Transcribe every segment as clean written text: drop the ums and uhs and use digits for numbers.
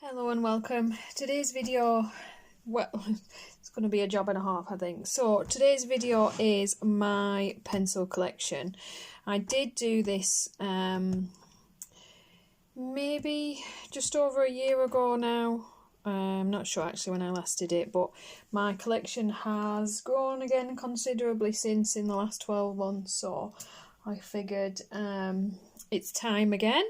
Hello and welcome. Today's video, well, it's going to be a job and a half, I think. So today's video is my pencil collection. I did do this maybe just over a year ago now. I'm not sure actually when I last did it, but my collection has grown again considerably since in the last 12 months. So I figured it's time again.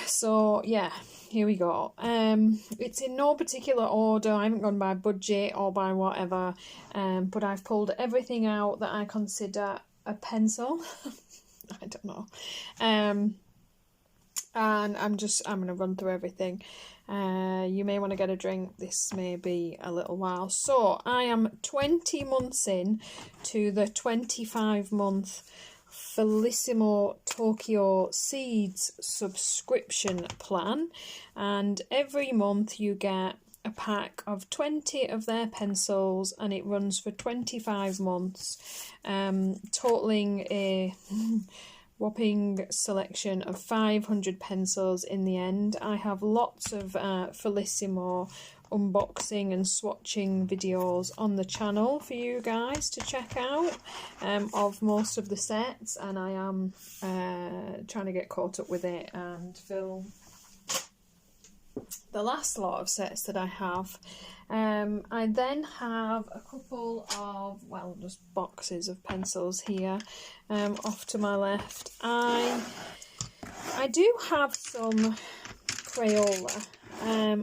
So yeah, here we go. It's in no particular order. I haven't gone by budget or by whatever, but I've pulled everything out that I consider a pencil. I don't know. And I'm going to run through everything. You may want to get a drink. This may be a little while. So I am 20 months in to the 25-month Felicissimo Tokyo Seeds subscription plan, and every month you get a pack of 20 of their pencils, and it runs for 25 months, totaling a whopping selection of 500 pencils in the end. I have lots of Felicissimo unboxing and swatching videos on the channel for you guys to check out of most of the sets, and I am trying to get caught up with it and film the last lot of sets that I have. I then have a couple of, well, just boxes of pencils here off to my left. I do have some Crayola.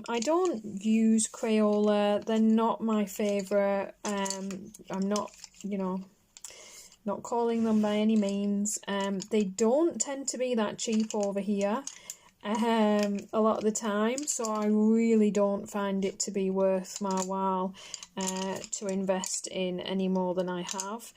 I don't use Crayola. They're not my favourite. I'm not, not calling them by any means. They don't tend to be that cheap over here a lot of the time, so I really don't find it to be worth my while to invest in any more than I have.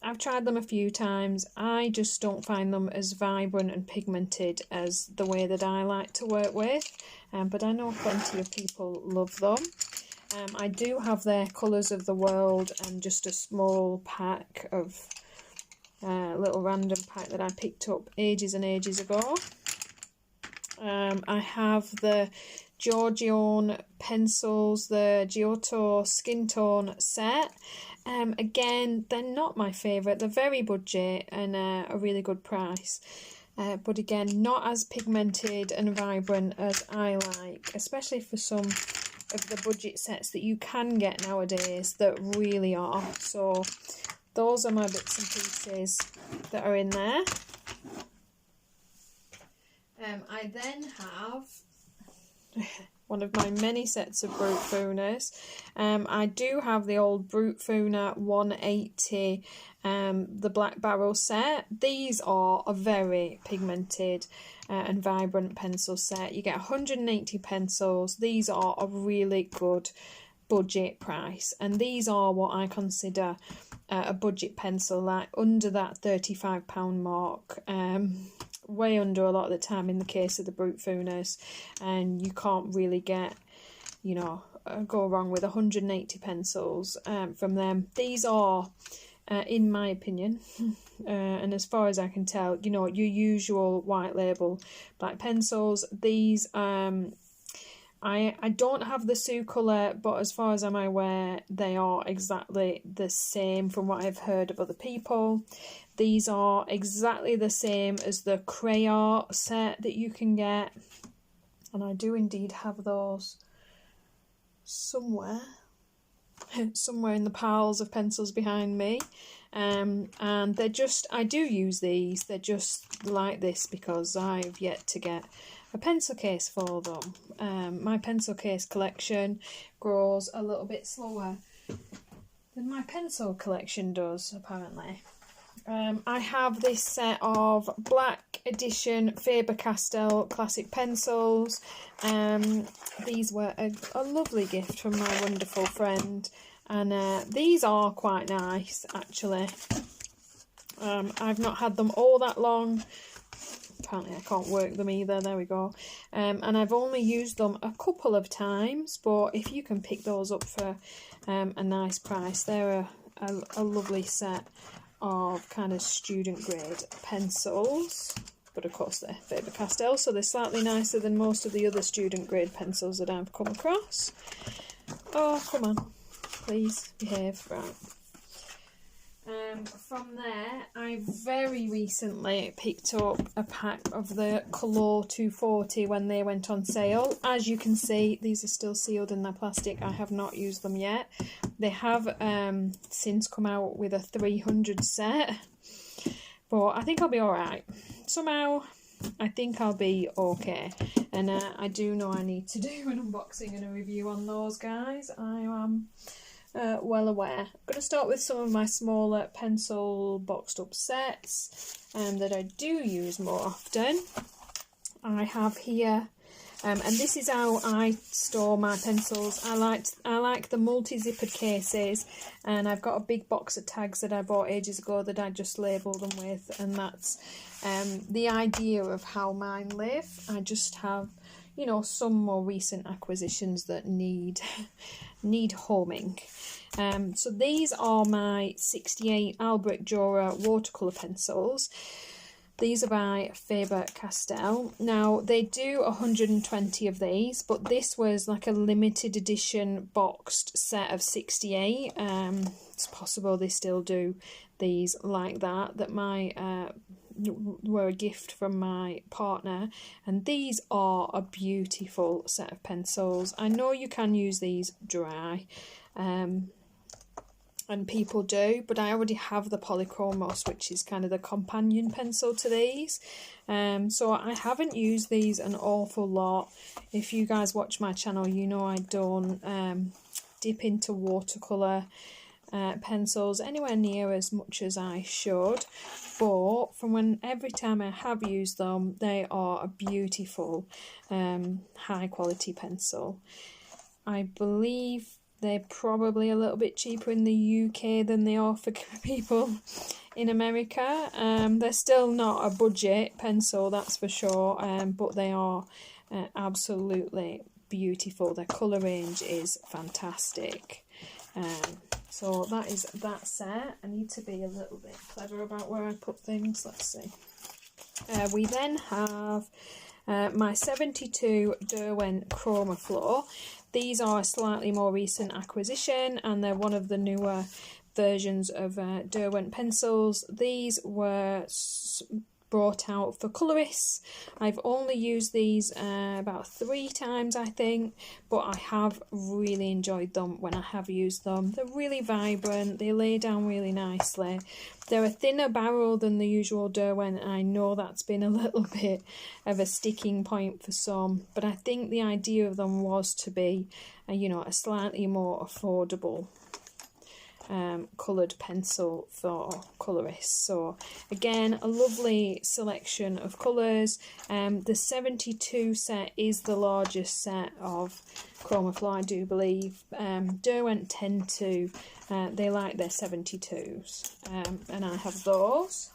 I've tried them a few times. I just don't find them as vibrant and pigmented as the way that I like to work with, but I know plenty of people love them. I do have their Colours of the World and just a small pack of little random pack that I picked up ages and ages ago. I have the Giorgione pencils, the Giotto skin tone set. Again, they're not my favourite. They're very budget and a really good price. But again, not as pigmented and vibrant as I like, especially for some of the budget sets that you can get nowadays that really are. So those are my bits and pieces that are in there. I then have one of my many sets of Brute Fooners. I do have the old Brute Fooner 180, the Black Barrel set. These are a very pigmented and vibrant pencil set. You get 180 pencils. These are a really good budget price, and these are what I consider a budget pencil, like under that £35 mark. Way under a lot of the time in the case of the Brute Fooners, and you can't really get, go wrong with 180 pencils from them. These are, in my opinion, and as far as I can tell, your usual white label black pencils. These, I don't have the Sue colour, but as far as I'm aware, they are exactly the same from what I've heard of other people. These are exactly the same as the Crayart set that you can get, and I do indeed have those somewhere in the piles of pencils behind me. And they're just, I do use these, they're just like this because I've yet to get a pencil case for them. My pencil case collection grows a little bit slower than my pencil collection does, apparently. I have this set of Black Edition Faber-Castell Classic pencils. These were a lovely gift from my wonderful friend, and these are quite nice actually. I've not had them all that long. Apparently I can't work them either, there we go. And I've only used them a couple of times, but if you can pick those up for a nice price, they're a lovely set of kind of student grade pencils. but of course they're Faber-Castell, so they're slightly nicer than most of the other student grade pencils that I've come across. Oh, come on, please behave. Right. From there, I very recently picked up a pack of the Colour 240 when they went on sale. As you can see, these are still sealed in their plastic. I have not used them yet. They have since come out with a 300 set, but I think I'll be alright. Somehow, I think I'll be okay. And I do know I need to do an unboxing and a review on those, guys. I am well aware. I'm going to start with some of my smaller pencil boxed up sets that I do use more often. I have here, and this is how I store my pencils. I like the multi-zippered cases, and I've got a big box of tags that I bought ages ago that I just label them with, and that's the idea of how mine live. I just have, you know, some more recent acquisitions that need homing. So these are my 68 Albrecht Dürer watercolour pencils. These are by Faber-Castell. Now, they do 120 of these, but this was like a limited edition boxed set of 68. It's possible they still do these like that were a gift from my partner, and these are a beautiful set of pencils. I know you can use these dry, and people do, but I already have the Polychromos, which is kind of the companion pencil to these, so I haven't used these an awful lot. If you guys watch my channel, you know I don't dip into watercolour pencils anywhere near as much as I should, but every time I have used them, they are a beautiful high quality pencil. I believe they're probably a little bit cheaper in the UK than they are for people in America. They're still not a budget pencil, that's for sure, but they are absolutely beautiful. Their colour range is fantastic. So that is that set. I need to be a little bit clever about where I put things. Let's see. We then have my 72 Derwent Chroma Flow. These are a slightly more recent acquisition, and they're one of the newer versions of Derwent pencils. These were brought out for colourists. I've only used these about 3 times, I think, but I have really enjoyed them when I have used them. They're really vibrant, they lay down really nicely. They're a thinner barrel than the usual Derwent, and I know that's been a little bit of a sticking point for some, but I think the idea of them was to be, you know, a slightly more affordable coloured pencil for colourists. So again, a lovely selection of colours. The 72 set is the largest set of Chroma Flow, I do believe. Derwent tend to, they like their 72s, and I have those.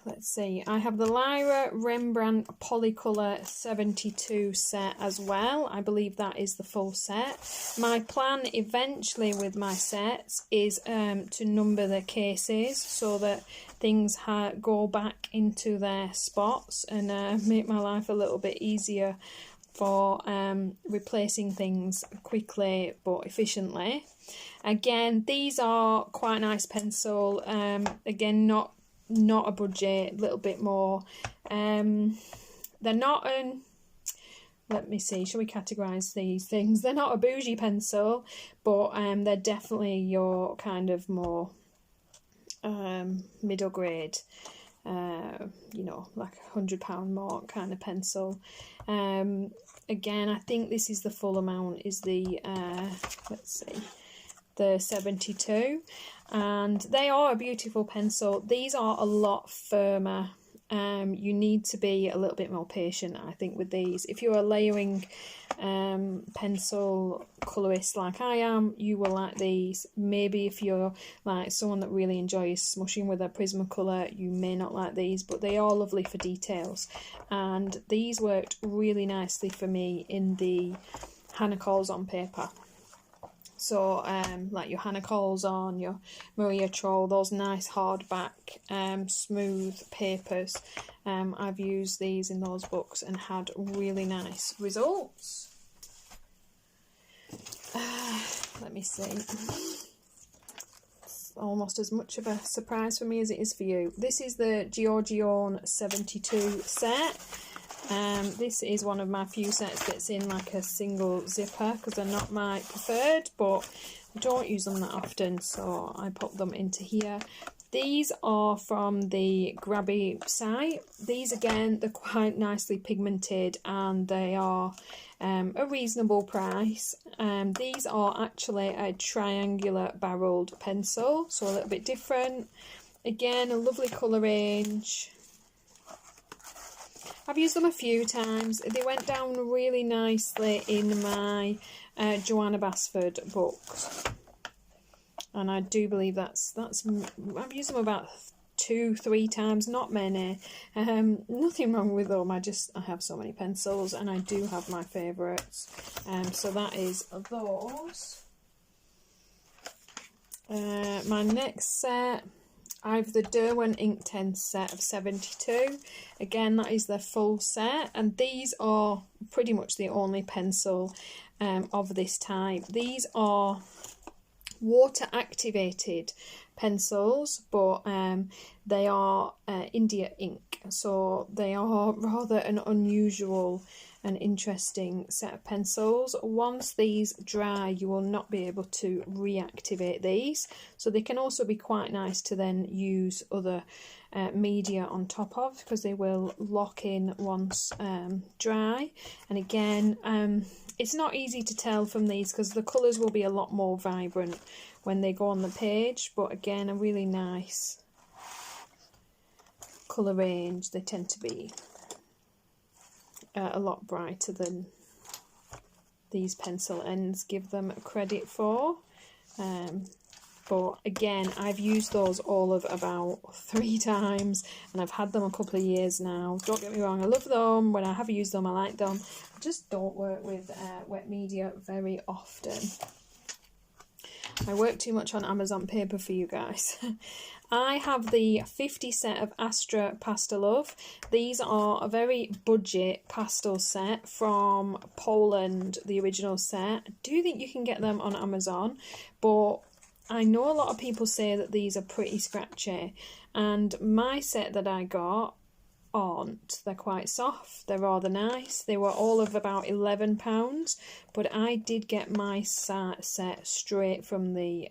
Let's see, I have the Lyra Rembrandt Polycolour 72 set as well. I believe that is the full set. My plan eventually with my sets is to number the cases so that things go back into their spots and make my life a little bit easier for replacing things quickly but efficiently. Again, these are quite a nice pencil. Again, not a budget, a little bit more. They're not let me see, shall we categorise these things? They're not a bougie pencil, but they're definitely your kind of more middle grade, you know, like £100 mark kind of pencil. Again, I think this is the full amount, is the let's see, the 72, and they are a beautiful pencil. These are a lot firmer. You need to be a little bit more patient, I think, with these. If you're a layering pencil colourist like I am, you will like these. Maybe if you're like someone that really enjoys smushing with a Prismacolor, you may not like these, but they are lovely for details. And these worked really nicely for me in the Hannah Calls on paper. So like your Hannah Colzon, your Maria Troll, those nice hardback smooth papers. I've used these in those books and had really nice results. Let me see. It's almost as much of a surprise for me as it is for you. This is the Giorgione 72 set. This is one of my few sets that's in like a single zipper because they're not my preferred, but I don't use them that often, so I put them into here. These are from the Grabby site. These again, they're quite nicely pigmented and they are a reasonable price. These are actually a triangular barreled pencil, so a little bit different. Again, a lovely colour range. I've used them a few times. They went down really nicely in my Joanna Basford books, and I do believe that's I've used them about 2-3 times, not many. Nothing wrong with them. I have so many pencils, and I do have my favourites. So that is those. My next set, I've the Derwent Inktense set of 72. Again, that is their full set, and these are pretty much the only pencil of this type. These are water activated pencils, but they are India ink, so they are rather an unusual and interesting set of pencils. Once these dry, you will not be able to reactivate these, so they can also be quite nice to then use other media on top of, because they will lock in once dry. And again, it's not easy to tell from these because the colours will be a lot more vibrant when they go on the page, but again, a really nice colour range. They tend to be a lot brighter than these pencil ends give them credit for. But again, I've used those all of about 3 times, and I've had them a couple of years now. Don't get me wrong, I love them. When I have used them, I like them. I just don't work with wet media very often. I work too much on Amazon paper for you guys. I have the 50 set of Astra Pastel Love. These are a very budget pastel set from Poland, the original set. I do think you can get them on Amazon, but I know a lot of people say that these are pretty scratchy, and my set that I got aren't. They're quite soft, they're rather nice. They were all of about £11, but I did get my set straight from the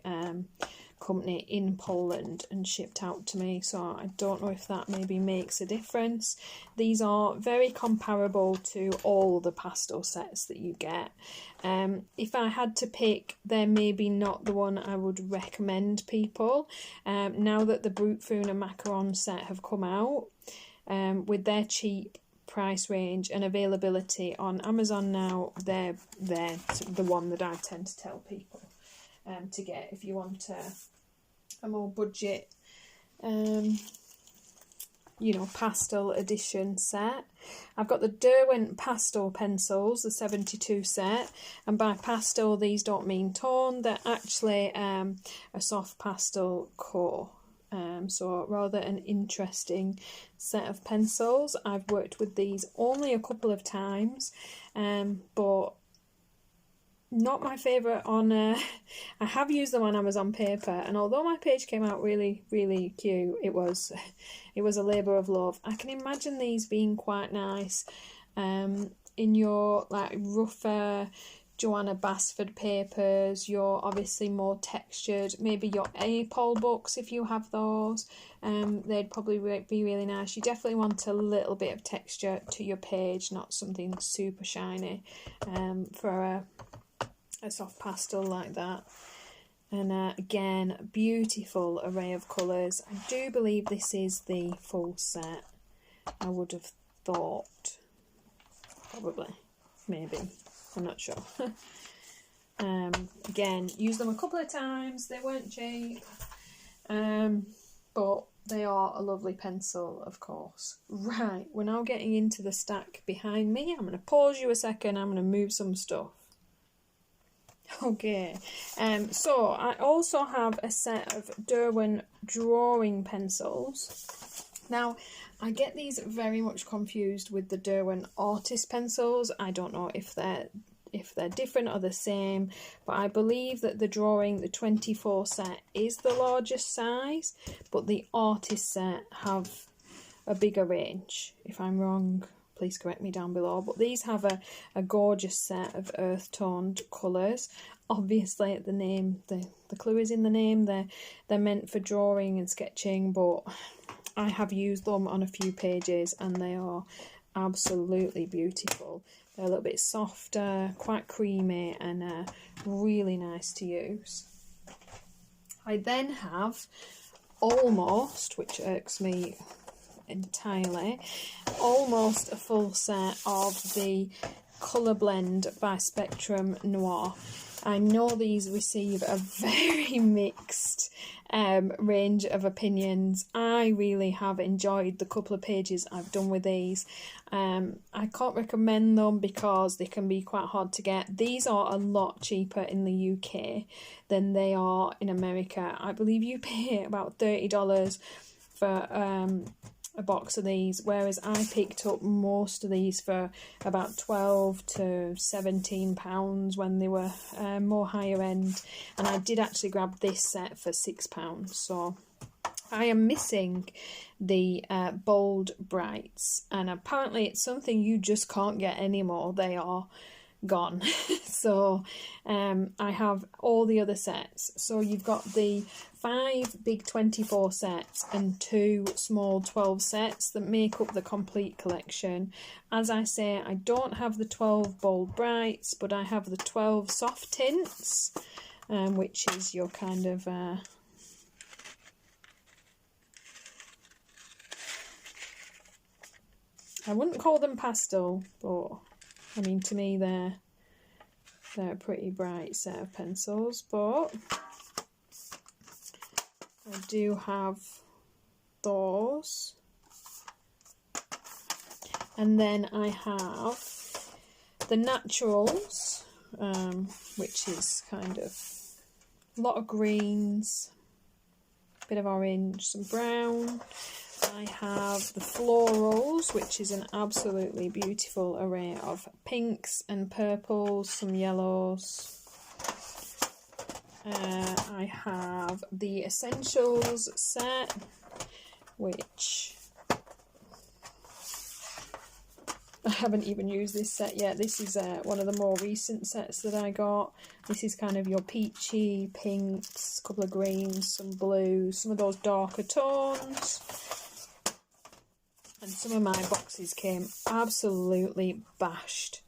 company in Poland and shipped out to me, so I don't know if that maybe makes a difference. These are very comparable to all the pastel sets that you get. If I had to pick, they're maybe not the one I would recommend people. Now that the Brute Foon and Macaron set have come out, with their cheap price range and availability on Amazon now, they're the one that I tend to tell people to get if you want a more budget, pastel edition set. I've got the Derwent pastel pencils, the 72 set, and by pastel these don't mean tone, they're actually a soft pastel core. So rather an interesting set of pencils. I've worked with these only a couple of times, but not my favourite on I have used them on Amazon paper, and although my page came out really, really cute, it was a labour of love. I can imagine these being quite nice in your like rougher Joanna Basford papers, your obviously more textured, maybe your A-Pol books if you have those, they'd probably be really nice. You definitely want a little bit of texture to your page, not something super shiny for a soft pastel like that. And again, beautiful array of colours. I do believe this is the full set. I would have thought, probably, maybe. I'm not sure. Again, used them a couple of times. They weren't cheap, but they are a lovely pencil, of course. Right, we're now getting into the stack behind me. I'm going to pause you a second. I'm going to move some stuff. Okay, so I also have a set of Derwent drawing pencils. Now, I get these very much confused with the Derwent artist pencils. I don't know if they're different or the same, but I believe that the 24 set is the largest size, but the artist set have a bigger range. If I'm wrong, please correct me down below, but these have a gorgeous set of earth toned colours. Obviously the name, the clue is in the name, they're meant for drawing and sketching, but I have used them on a few pages and they are absolutely beautiful. They're a little bit softer, quite creamy, and really nice to use. I then have almost, which irks me entirely, almost a full set of the Colour Blend by Spectrum Noir. I know these receive a very mixed range of opinions. I really have enjoyed the couple of pages I've done with these. I can't recommend them because they can be quite hard to get. These are a lot cheaper in the UK than they are in America. I believe you pay about $30 for a box of these, whereas I picked up most of these for about £12 to £17 when they were more higher end, and I did actually grab this set for £6. So I am missing the Bold Brights, and apparently it's something you just can't get anymore. They are gone. So I have all the other sets. So you've got the 5 big 24 sets and 2 small 12 sets that make up the complete collection. As I say, I don't have the 12 Bold Brights, but I have the 12 soft tints, which is your kind of I wouldn't call them pastel, but I mean, to me they're a pretty bright set of pencils. But I do have those, and then I have the naturals, which is kind of a lot of greens, bit of orange, some brown. I have the florals, which is an absolutely beautiful array of pinks and purples, some yellows. I have the essentials set, which I haven't even used this set yet. This is one of the more recent sets that I got. This is kind of your peachy pinks, a couple of greens, some blues, some of those darker tones. And some of my boxes came absolutely bashed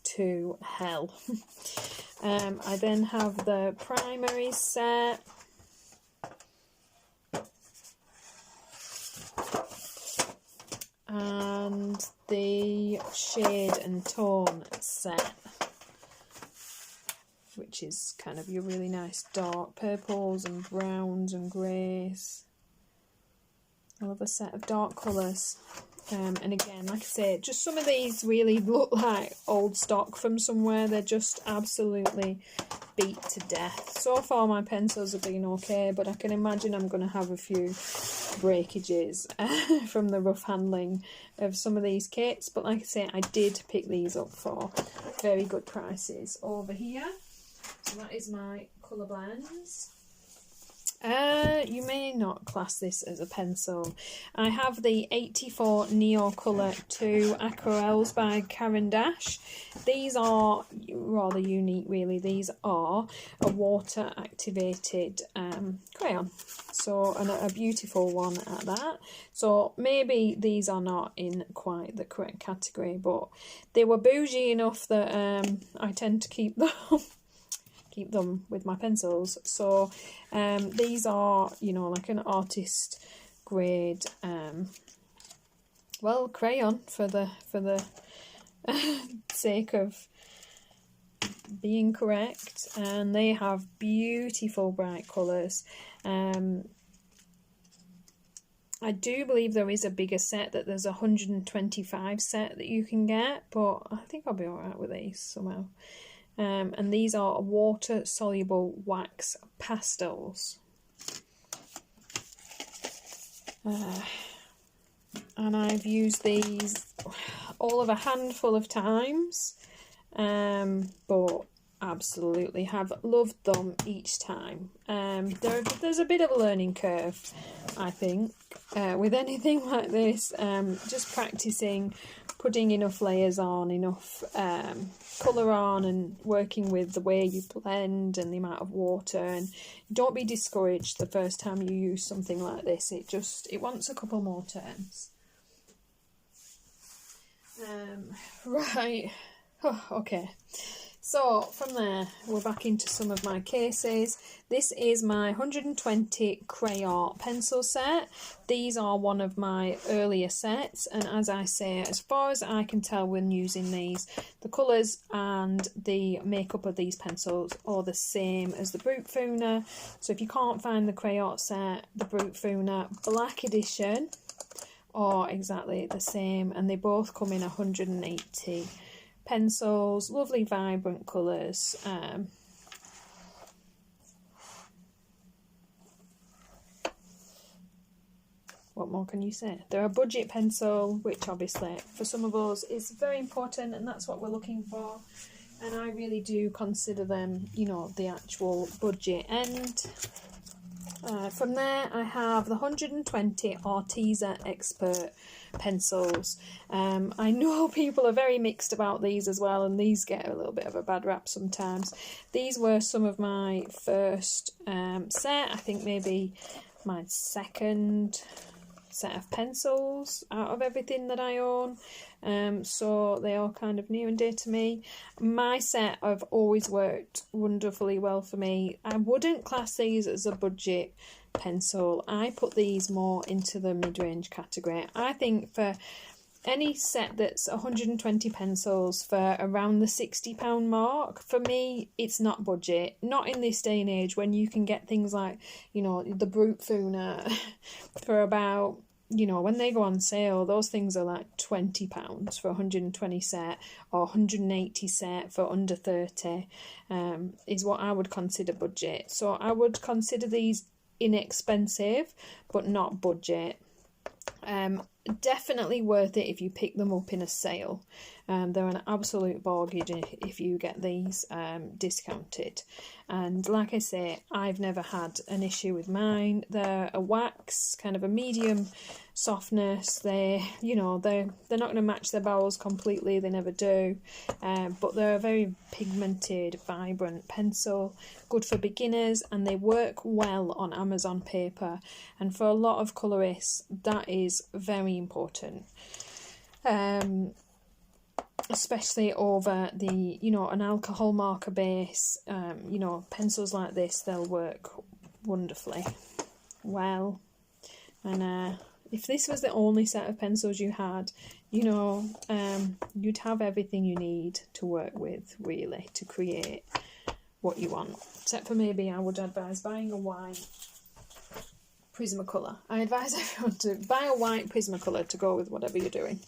to hell. I then have the primary set. And the shade and tone set, which is kind of your really nice dark purples and browns and greys. I love a set of dark colours. And again, like I say, just some of these really look like old stock from somewhere. They're just absolutely beat to death. So far my pencils have been okay, but I can imagine I'm going to have a few breakages from the rough handling of some of these kits. But like I say, I did pick these up for very good prices over here. So that is my colour blends. You may not class this as a pencil. I have the 84 Neo Colour 2 Aquarelles by Caran d'Ache. These are rather unique, really. These are a water activated crayon, so a beautiful one at that. So maybe these are not in quite the correct category, but they were bougie enough that I tend to keep them with my pencils. So these are, you know, like an artist grade well, crayon for the sake of being correct, and they have beautiful bright colours. I do believe there is a bigger set, that there's a 125 set that you can get, but I think I'll be alright with these somehow. and these are water-soluble wax pastels. And I've used these all of a handful of times, but absolutely have loved them each time. There's a bit of a learning curve, I think, with anything like this. Just practicing putting enough layers on, enough colour on, and working with the way you blend and the amount of water. And don't be discouraged the first time you use something like this. It wants a couple more turns. Right. Oh, okay. So from there, we're back into some of my cases. This is my 120 crayon pencil set. These are one of my earlier sets, and as I say, as far as I can tell when using these, the colours and the makeup of these pencils are the same as the Brute Funa. So if you can't find the crayon set, the Brute Funa Black Edition are exactly the same, and they both come in 180 pencils, lovely vibrant colours. What more can you say? They're a budget pencil, which obviously for some of us is very important, and that's what we're looking for. And I really do consider them, you know, the actual budget end. From there, I have the 120 Arteza Expert pencils. I know people are very mixed about these as well, and these get a little bit of a bad rap sometimes. These were some of my first set, I think maybe my second set of pencils out of everything that I own. So they are kind of near and dear to me. My set have always worked wonderfully well for me. I wouldn't class these as a budget pencil. I put these more into the mid-range category. I think for any set that's 120 pencils for around the £60 mark, for me, it's not budget. Not in this day and age when you can get things like, you know, the Brute Funa for about, you know, when they go on sale, those things are like £20 for 120 set, or 180 set for under 30, is what I would consider budget. So I would consider these inexpensive, but not budget. Definitely worth it if you pick them up in a sale. They're an absolute bargain if you get these discounted. And like I say, I've never had an issue with mine. They're a wax, kind of a medium softness. They're not going to match their bowels completely. They never do. But they're a very pigmented, vibrant pencil. Good for beginners, and they work well on Amazon paper. And for a lot of colorists, that is very important. Especially over the, you know, an alcohol marker base, you know, pencils like this, they'll work wonderfully well. And if this was the only set of pencils you had, you know, you'd have everything you need to work with, really, to create what you want. Except for maybe I would advise buying a white Prismacolor. I advise everyone to buy a white Prismacolor to go with whatever you're doing.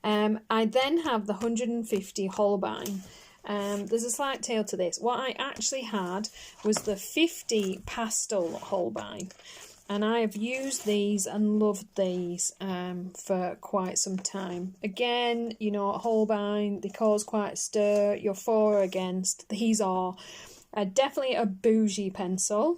I then have the 150 Holbein. There's a slight tail to this. What I actually had was the 50 Pastel Holbein, and I have used these and loved these for quite some time. Again, you know, Holbein, they cause quite a stir. You're for or against. These are definitely a bougie pencil.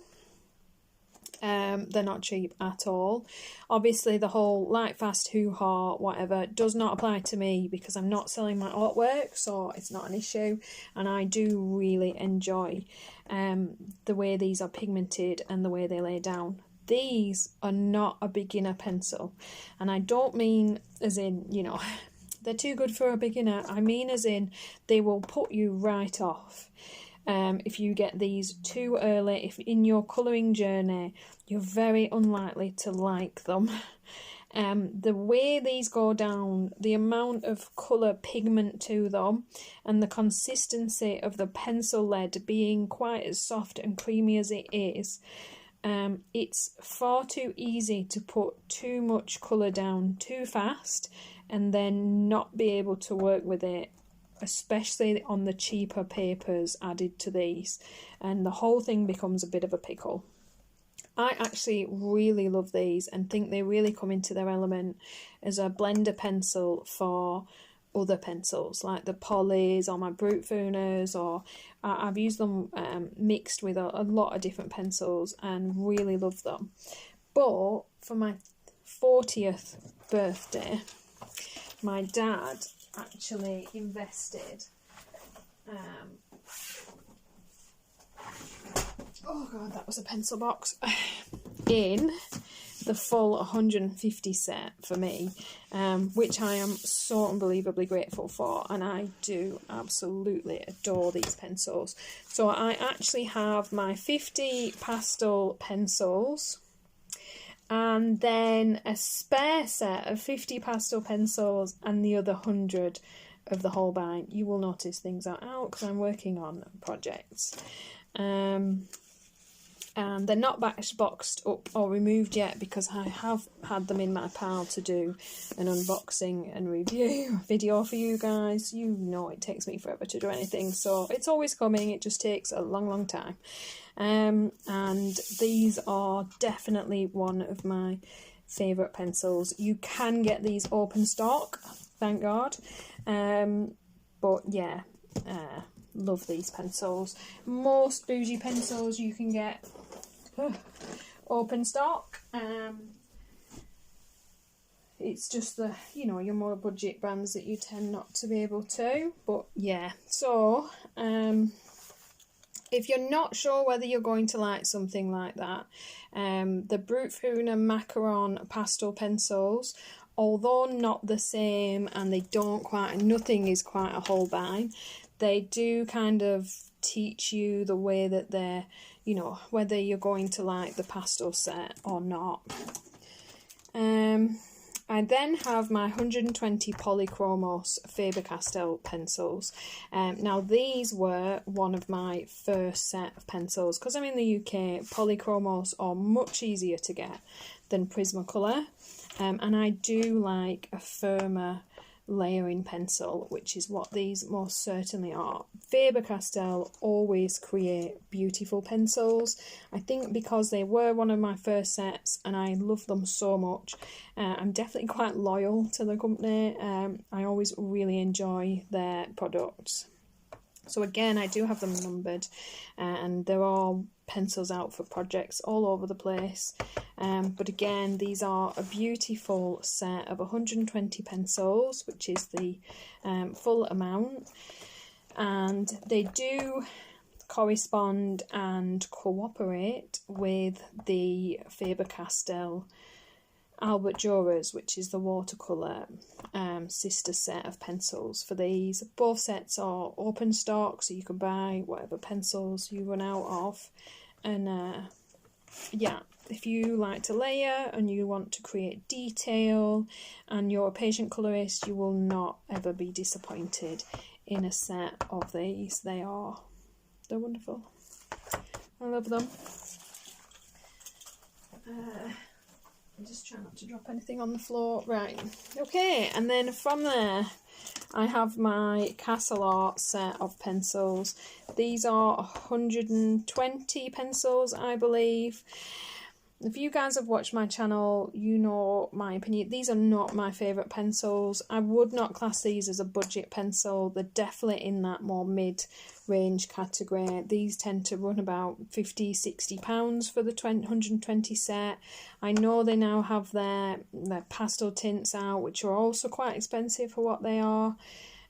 They're not cheap at all. Obviously, the whole light, fast, hoo-ha, whatever, does not apply to me because I'm not selling my artwork, so it's not an issue. And I do really enjoy the way these are pigmented and the way they lay down. These are not a beginner pencil. And I don't mean as in, you know, they're too good for a beginner. I mean as in they will put you right off. If you get these too early, if in your colouring journey, you're very unlikely to like them. The way these go down, the amount of colour pigment to them, and the consistency of the pencil lead being quite as soft and creamy as it is, it's far too easy to put too much colour down too fast and then not be able to work with it especially on the cheaper papers added to these, and the whole thing becomes a bit of a pickle. I actually really love these and think they really come into their element as a blender pencil for other pencils like the Polys or my Brute Fooners, or I've used them mixed with a lot of different pencils and really love them. But for my 40th birthday, my dad actually invested oh god, that was a pencil box, in the full 150 set for me, which I am so unbelievably grateful for, and I do absolutely adore these pencils. So I actually have my 50 pastel pencils, and then a spare set of 50 pastel pencils and the other 100 of the Holbein. You will notice things are out because I'm working on projects. And they're not boxed up or removed yet because I have had them in my pile to do an unboxing and review video for you guys. You know it takes me forever to do anything, so it's always coming, it just takes a long time. And these are definitely one of my favourite pencils. You can get these open stock, thank God, but yeah, love these pencils. Most bougie pencils you can get open stock. It's just the, you know, your more budget brands that you tend not to be able to. But yeah, so if you're not sure whether you're going to like something like that, the Brute Fooner Macaron pastel pencils, although not the same and they don't quite, nothing is quite a Holbein, they do kind of teach you the way that they're, you know, whether you're going to like the pastel set or not. I then have my 120 Polychromos Faber-Castell pencils. Now these were one of my first set of pencils. Because I'm in the UK, Polychromos are much easier to get than Prismacolor. And I do like a firmer layering pencil, which is what these most certainly are. Faber-Castell always create beautiful pencils. I think because they were one of my first sets and I love them so much, I'm definitely quite loyal to the company. I always really enjoy their products. So again, I do have them numbered, and there are pencils out for projects all over the place. But again, these are a beautiful set of 120 pencils, which is the full amount. And they do correspond and cooperate with the Faber-Castell Albert Duras, which is the watercolour sister set of pencils for these. Both sets are open stock, so you can buy whatever pencils you run out of. And yeah, if you like to layer and you want to create detail and you're a patient colourist, you will not ever be disappointed in a set of these. They're wonderful. I love them. I'm just trying not to drop anything on the floor. Right, okay, and then from there I have my Castle Art set of pencils. These are 120 pencils, I believe. If you guys have watched my channel, you know my opinion. These are not my favourite pencils. I would not class these as a budget pencil. They're definitely in that more mid-range category. These tend to run about £50–60 for the 120 set. I know they now have their pastel tints out, which are also quite expensive for what they are.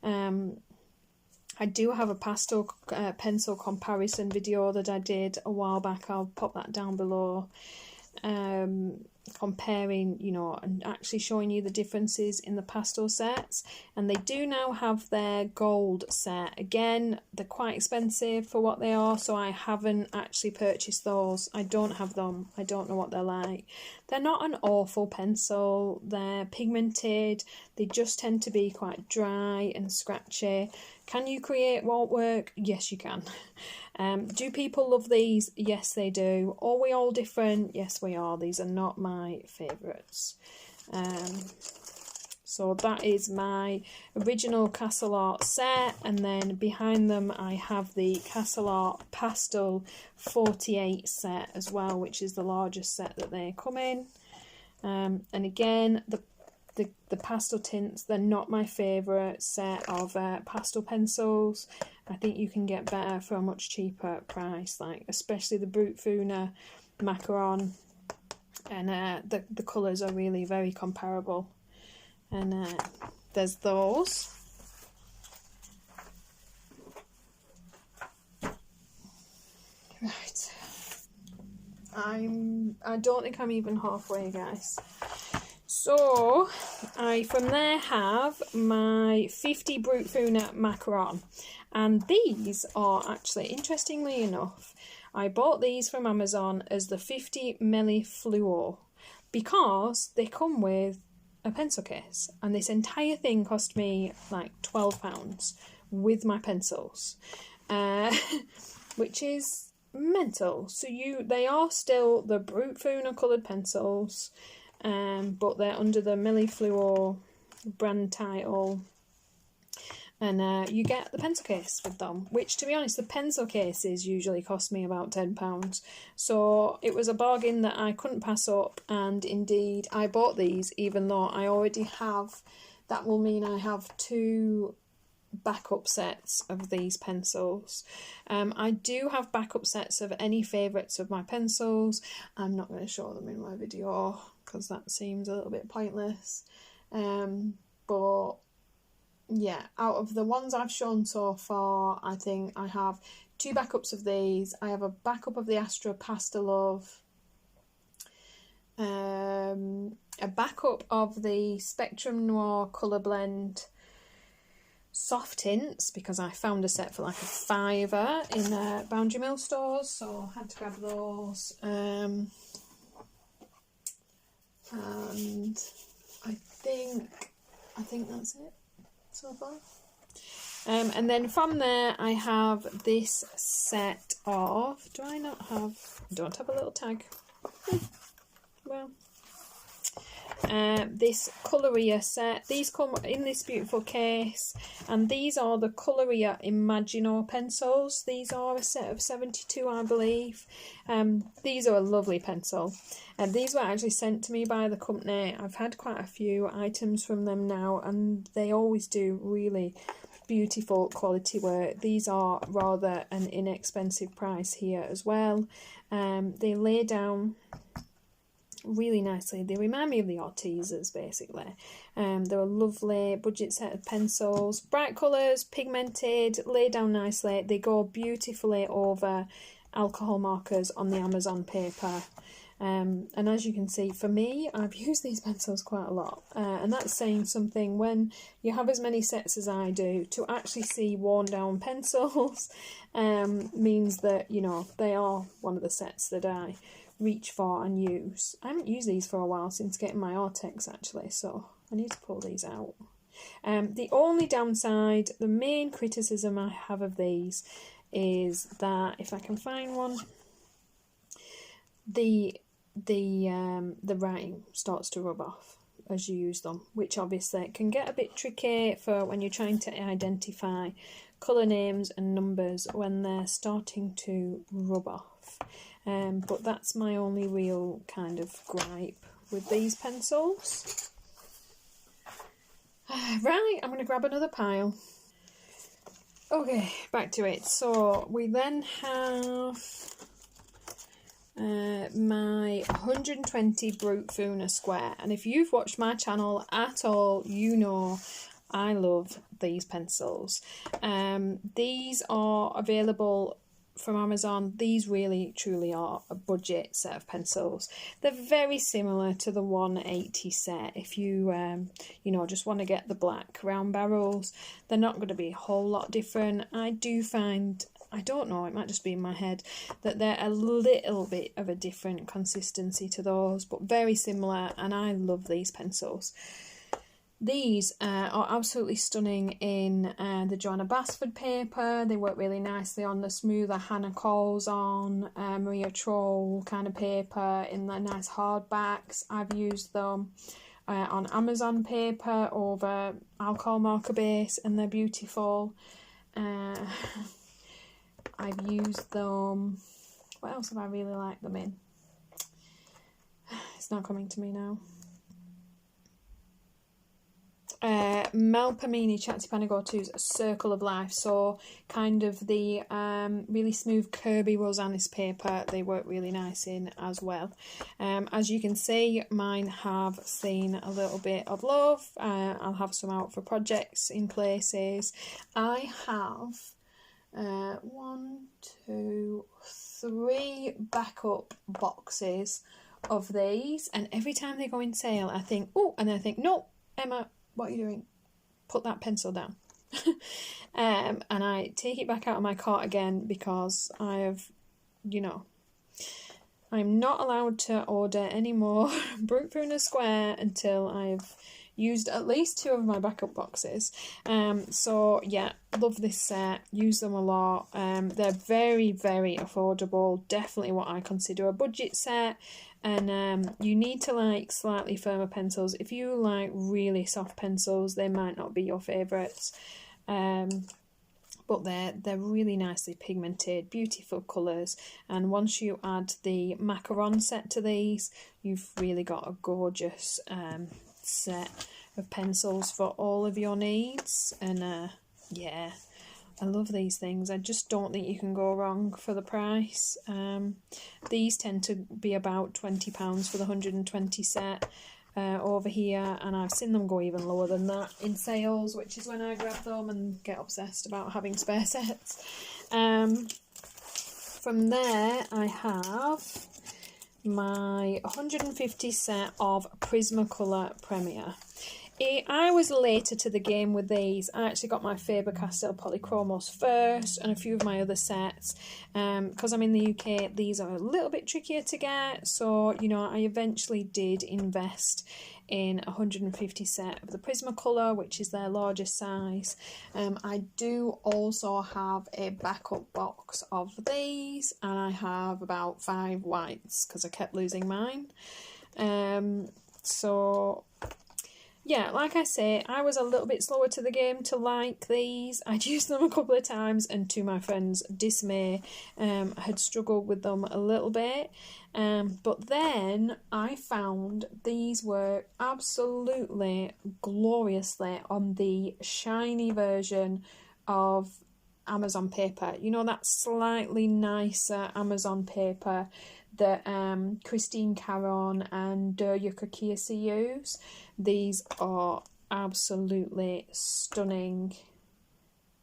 I do have a pastel pencil comparison video that I did a while back. I'll pop that down below. Comparing, you know, and actually showing you the differences in the pastel sets. And they do now have their gold set. Again, they're quite expensive for what they are, so I haven't actually purchased those. I don't have them. I don't know what they're like. They're not an awful pencil. They're pigmented. They just tend to be quite dry and scratchy. Can you create walt work? Yes, you can. Do people love these? Yes, they do. Are we all different? Yes, we are. These are not my favourites. So So that is my original Castle Art set, and then behind them I have the Castle Art Pastel 48 set as well, which is the largest set that they come in. And again, the pastel tints, they're not my favourite set of pastel pencils. I think you can get better for a much cheaper price, like especially the Brut Funa Macaron, and the colours are really very comparable. And there's those. Right, I don't think I'm even halfway, guys. So I from there have my 50 Brut Funa Macaron, and these are actually, interestingly enough, I bought these from Amazon as the 50 Milli Fluo because they come with a pencil case, and this entire thing cost me like £12 with my pencils, which is mental. So they are still the Brut Funa coloured pencils, but they're under the Milli Fluo brand title, and you get the pencil case with them, which, to be honest, the pencil cases usually cost me about £10, so it was a bargain that I couldn't pass up. And indeed I bought these even though I already have, that will mean I have 2 backup sets of these pencils. I do have backup sets of any favourites of my pencils. I'm not going to show them in my video because that seems a little bit pointless, but yeah, out of the ones I've shown so far, I think I have 2 backups of these. I have a backup of the Astra Pastel Love, a backup of the Spectrum Noir Colour Blend soft tints, because I found a set for like a £5 in Boundary Mill stores, so I had to grab those. And I think that's it so far. And then from there I have this set of, I don't have a little tag. Well, this Coloria set. These come in this beautiful case, and these are the Coloria Imagino pencils. These are a set of 72, I believe. These are a lovely pencil, and these were actually sent to me by the company. I've had quite a few items from them now, and they always do really beautiful quality work. These are rather an inexpensive price here as well. They lay down really nicely. They remind me of the Ortizas, basically. They're a lovely budget set of pencils, bright colours, pigmented, lay down nicely. They go beautifully over alcohol markers on the Amazon paper. And as you can see, for me, I've used these pencils quite a lot, and that's saying something when you have as many sets as I do. To actually see worn down pencils means that, you know, they are one of the sets that I reach for and use. I haven't used these for a while, since getting my Ortex actually, so I need to pull these out. The only downside, the main criticism I have of these is that, if I can find one, the writing starts to rub off as you use them, which obviously can get a bit tricky for when you're trying to identify colour names and numbers when they're starting to rub off. But that's my only real kind of gripe with these pencils. Right, I'm going to grab another pile. Okay, back to it. So we then have my 120 Brut Funa Square, and if you've watched my channel at all, you know I love these pencils. These are available from Amazon. These really truly are a budget set of pencils. They're very similar to the 180 set. If you you know, just want to get the black round barrels, they're not going to be a whole lot different. I do find, I don't know, it might just be in my head, that they're a little bit of a different consistency to those, but very similar, and I love these pencils. These are absolutely stunning in the Joanna Basford paper. They work really nicely on the smoother Hannah Coulson, Maria Troll kind of paper in the nice hardbacks. I've used them. on Amazon paper over alcohol marker base, and they're beautiful. I've used them. What else have I really liked them in? It's not coming to me now. Melpomene Chatty Panago 2's Circle of Life, so kind of the really smooth Kirby Rosanis paper, they work really nice in as well. As you can see, mine have seen a little bit of love. I'll have some out for projects in places. I have 1, 2, 3 backup boxes of these, and every time they go in sale I think, oh, and then I think, no, Emma, what are you doing? Put that pencil down. And I take it back out of my cart again because I have, I'm not allowed to order any more Brute Pruner Square until I've used at least 2 of my backup boxes. So yeah, love this set, use them a lot. They're very, very affordable, definitely what I consider a budget set. And you need to like slightly firmer pencils. If you like really soft pencils, they might not be your favourites. But they're really nicely pigmented, beautiful colours. And once you add the macaron set to these, you've really got a gorgeous set of pencils for all of your needs. And yeah, I love these things. I just don't think you can go wrong for the price. These tend to be about £20 for the 120 set over here, and I've seen them go even lower than that in sales, which is when I grab them and get obsessed about having spare sets. From there I have my 150 set of Prismacolor Premier. I was later to the game with these. I actually got my Faber-Castell Polychromos first and a few of my other sets. Because I'm in the UK, these are a little bit trickier to get. So, I eventually did invest in a 150 set of the Prismacolor, which is their largest size. I do also have a backup box of these, and I have about 5 whites because I kept losing mine. So yeah, like I say, I was a little bit slower to the game to like these. I'd used them a couple of times, and to my friend's dismay, had struggled with them a little bit. But then I found these were absolutely gloriously on the shiny version of Amazon paper. That slightly nicer Amazon paper that Christine Caron and Derya Kokiyasi use. These are absolutely stunning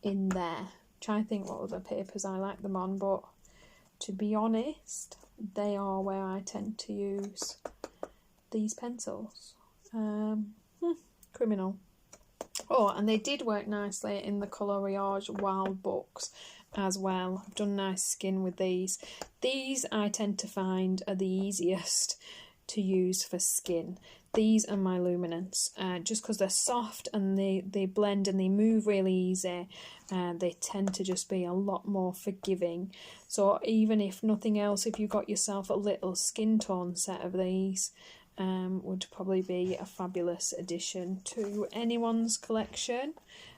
in there. Trying to think what other papers I like them on, but to be honest, they are where I tend to use these pencils. Criminal. Oh, and they did work nicely in the Coloriage Wild books as well. I've done nice skin with these. These I tend to find are the easiest to use for skin. These are my luminance, just because they're soft and they blend and they move really easy. They tend to just be a lot more forgiving. So even if nothing else, if you got yourself a little skin tone set of these, would probably be a fabulous addition to anyone's collection.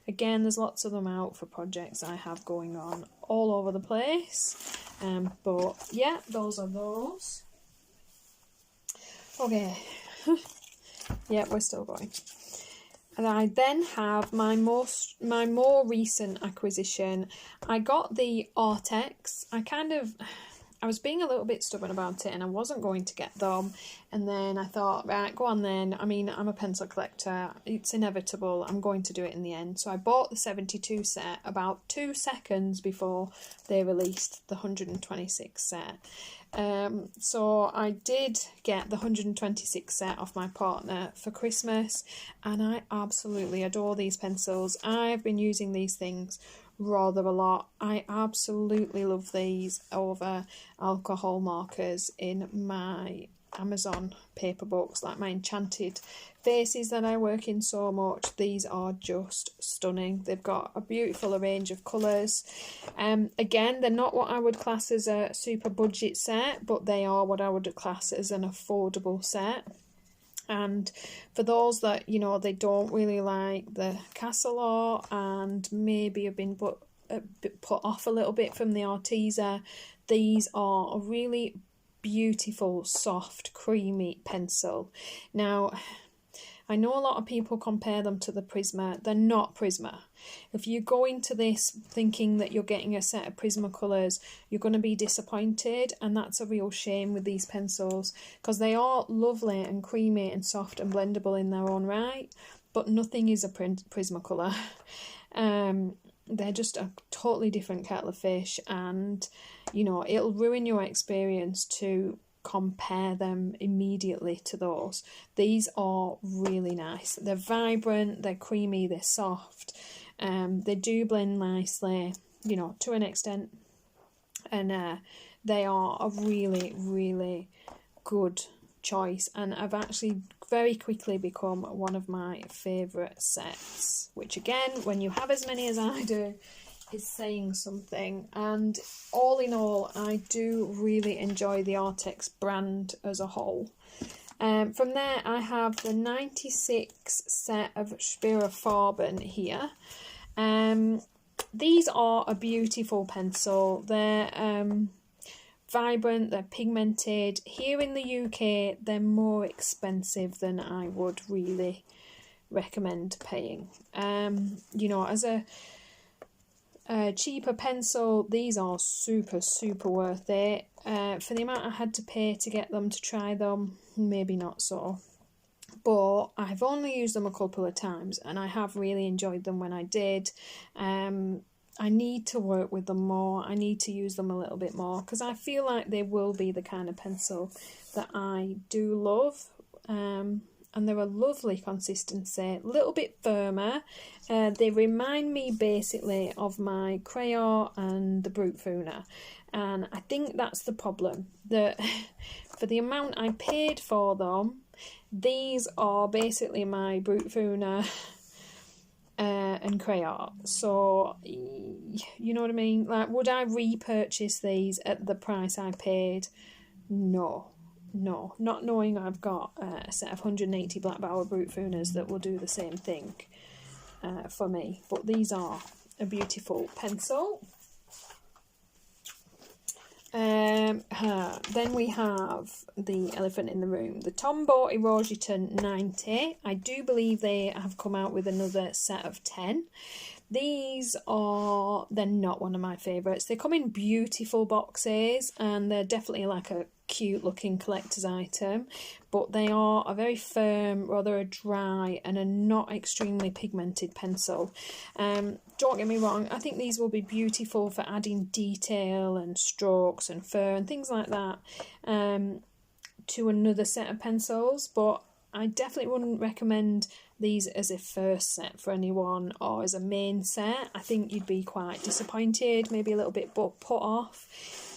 Again, there's lots of them out for projects I have going on all over the place. But yeah, those are those. Okay. Yeah, we're still going. And I then have my more recent acquisition. I got the Artex. I was being a little bit stubborn about it and I wasn't going to get them. And then I thought, right, go on then. I mean, I'm a pencil collector. It's inevitable. I'm going to do it in the end. So I bought the 72 set about 2 seconds before they released the 126 set. So I did get the 126 set off my partner for Christmas, and I absolutely adore these pencils. I've been using these things rather a lot. I absolutely love these over alcohol markers in my Amazon paper books, like my Enchanted Faces that I work in so much. These are just stunning. They've got a beautiful range of colours. Again, they're not what I would class as a super budget set, but they are what I would class as an affordable set. And for those that, you know, they don't really like the Castle art and maybe have been put off a little bit from the Arteza, these are a really beautiful, soft, creamy pencil. Now, I know a lot of people compare them to the Prisma. They're not Prisma. If you go into this thinking that you're getting a set of Prismacolors, you're going to be disappointed, and that's a real shame with these pencils, because they are lovely and creamy and soft and blendable in their own right, but nothing is a Prismacolor. They're just a totally different kettle of fish, and, you know, it'll ruin your experience to compare them immediately to those. These are really nice. They're vibrant, they're creamy, they're soft. They do blend nicely, you know, to an extent. And they are a really, really good choice. And I've actually very quickly become one of my favourite sets. Which again, when you have as many as I do, is saying something. And all in all, I do really enjoy the Artex brand as a whole. From there, I have the 96 set of Farben here. These are a beautiful pencil. They're vibrant, they're pigmented. Here in the UK, they're more expensive than I would really recommend paying. You know, as a cheaper pencil, these are super worth it. For the amount I had to pay to get them, to try them, maybe not so, but I've only used them a couple of times and I have really enjoyed them when I did. I need to work with them more. I need to use them a little bit more, because I feel like they will be the kind of pencil that I do love. And they're a lovely consistency, a little bit firmer. They remind me basically of my Crayon and the Brute Funa, and I think that's the problem, that for the amount I paid for them, these are basically my Brute Funa and Crayon. So, you know what I mean? Like, would I repurchase these at the price I paid? No, not knowing I've got a set of 180 Black Bower Brute Funas that will do the same thing for me. But these are a beautiful pencil. Then we have the elephant in the room, the Tombow Erosion 90. I do believe they have come out with another set of 10. They're not one of my favourites. They come in beautiful boxes and they're definitely like a cute looking collector's item, but they are a very firm, rather a dry and a not extremely pigmented pencil. Don't get me wrong, I think these will be beautiful for adding detail and strokes and fur and things like that to another set of pencils, but I definitely wouldn't recommend these as a first set for anyone or as a main set. I think you'd be quite disappointed, maybe a little bit put off.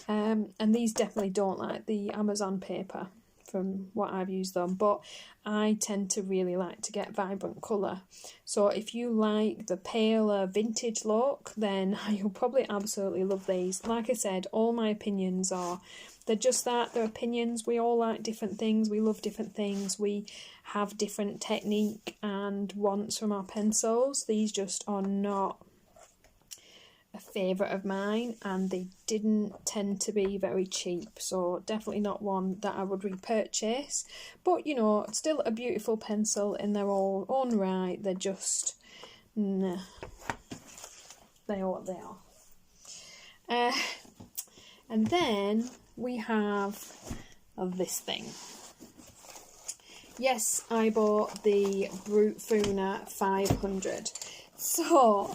And these definitely don't like the Amazon paper from what I've used them, but I tend to really like to get vibrant colour. So if you like the paler vintage look, then you'll probably absolutely love these. Like I said, all my opinions are, they're just that, they're opinions. We all like different things, we love different things, we have different technique and wants from our pencils. These just are not a favourite of mine, and they didn't tend to be very cheap, so definitely not one that I would repurchase. But you know, still a beautiful pencil in their own right. They're just nah, they are what they are. And then we have this thing. Yes, I bought the Brute Funa 500. So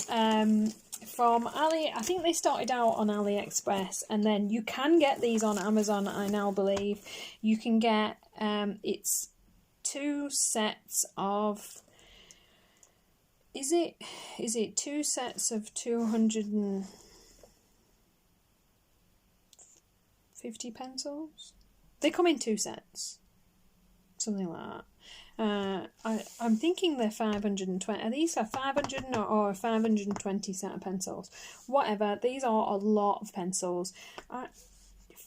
from Ali, I think they started out on AliExpress, and then you can get these on Amazon, I now believe. You can get, it's 2 sets of, is it 2 sets of 250 pencils? They come in 2 sets, something like that. I'm thinking they're 520. Are these a 500 or a 520 set of pencils? Whatever. These are a lot of pencils.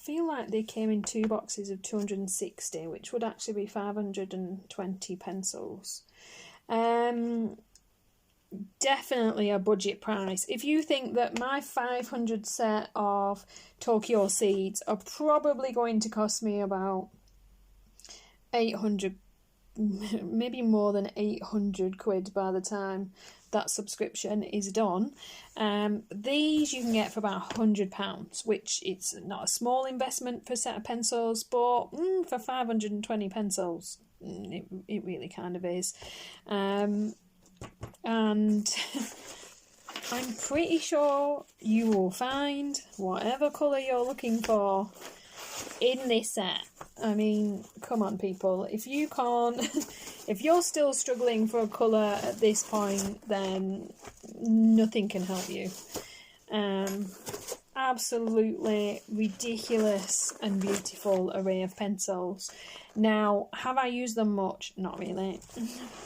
feel like they came in 2 boxes of 260, which would actually be 520 pencils. Definitely a budget price. If you think that my 500 set of Tokyo seeds are probably going to cost me about 800, maybe more than 800 quid by the time that subscription is done, these you can get for about £100, which it's not a small investment for a set of pencils, but for 520 pencils, it really kind of is. And I'm pretty sure you will find whatever colour you're looking for in this set. I mean, come on people, if you can't, if you're still struggling for a colour at this point, then nothing can help you. Absolutely ridiculous and beautiful array of pencils. Now, have I used them much? Not really.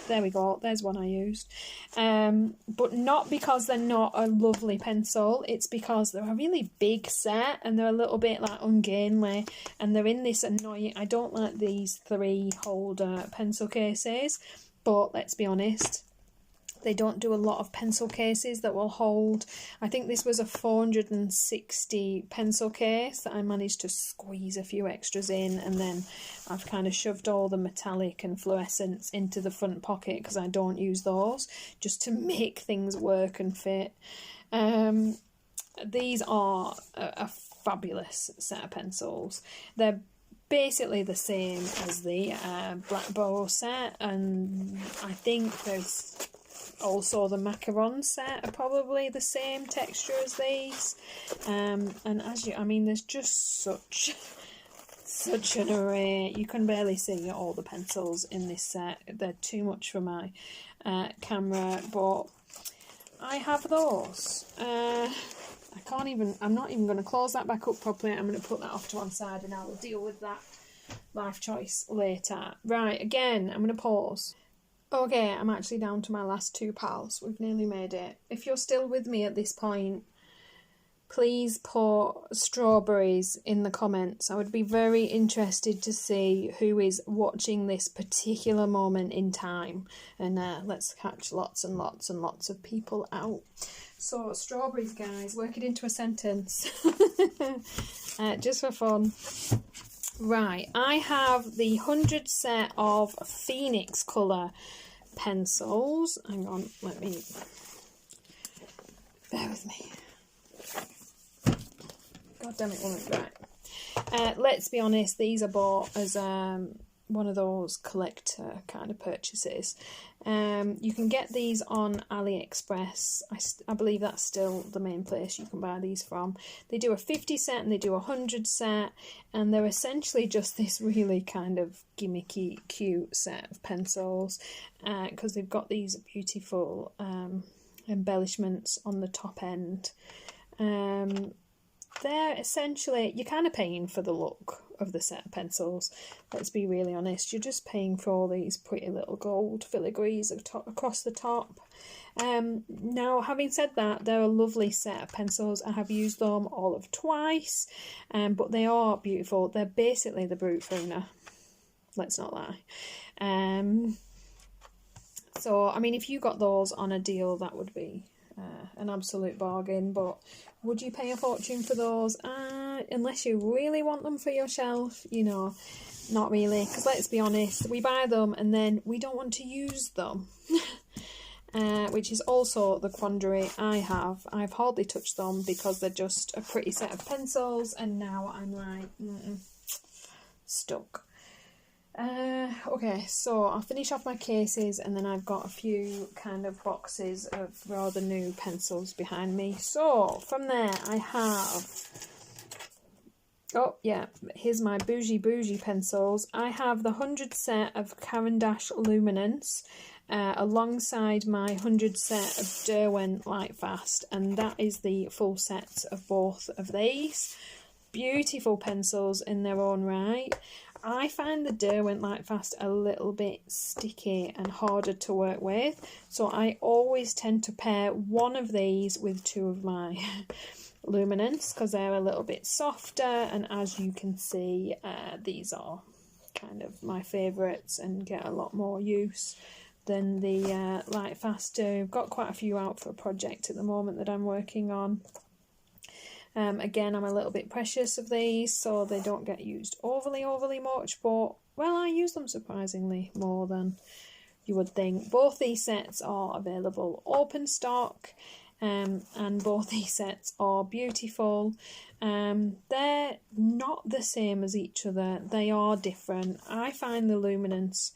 There we go, there's one I used. But not because they're not a lovely pencil, it's because they're a really big set and they're a little bit like ungainly, and they're in this annoying, I don't like these 3-holder pencil cases, but let's be honest, they don't do a lot of pencil cases that will hold. I think this was a 460 pencil case that I managed to squeeze a few extras in, and then I've kind of shoved all the metallic and fluorescents into the front pocket because I don't use those, just to make things work and fit. These are a fabulous set of pencils. They're basically the same as the Black Bow set, and I think there's also the macaron set are probably the same texture as these, and as you, I mean, there's just such an array. You can barely see all the pencils in this set. They're too much for my camera, but I have those. I'm not even going to close that back up properly. I'm going to put that off to one side and I will deal with that life choice later. Right, again, I'm going to pause. Okay, I'm actually down to my last 2 pals. We've nearly made it. If you're still with me at this point, please put strawberries in the comments. I would be very interested to see who is watching this particular moment in time. And let's catch lots and lots and lots of people out. So, strawberries, guys, work it into a sentence. Just for fun. Right, I have the 100 set of Phoenix colour pencils. Hang on, let me... Bear with me. God damn it, woman. Right. Let's be honest, these are bought as one of those collector kind of purchases. You can get these on AliExpress. I believe that's still the main place you can buy these from. They do a 50 set and they do a 100 set, and they're essentially just this really kind of gimmicky, cute set of pencils, because they've got these beautiful embellishments on the top end. They're essentially, you're kind of paying for the look of the set of pencils. Let's be really honest, you're just paying for all these pretty little gold filigrees across the top. Now, having said that, they're a lovely set of pencils. I have used them all of twice, but they are beautiful. They're basically the Brute Pruner, let's not lie. So, I mean, if you got those on a deal, that would be an absolute bargain, but would you pay a fortune for those? Unless you really want them for your shelf, you know, not really, because let's be honest, we buy them and then we don't want to use them. Which is also the quandary I have. I've hardly touched them because they're just a pretty set of pencils, and now I'm like, stuck. Okay, so I'll finish off my cases, and then I've got a few kind of boxes of rather new pencils behind me. So from there I have, oh yeah, here's my bougie pencils. I have the 100 set of Caran d'Ache Luminance alongside my 100 set of Derwent Lightfast, and that is the full set of both of these. Beautiful pencils in their own right. I find the Derwent Lightfast a little bit sticky and harder to work with, so I always tend to pair one of these with 2 of my luminance because they're a little bit softer, and as you can see, these are kind of my favourites and get a lot more use than the Light Fast do. I've got quite a few out for a project at the moment that I'm working on. Again, I'm a little bit precious of these, so they don't get used overly much, but, well, I use them surprisingly more than you would think. Both these sets are available open stock, and both these sets are beautiful. They're not the same as each other, they are different. I find the luminance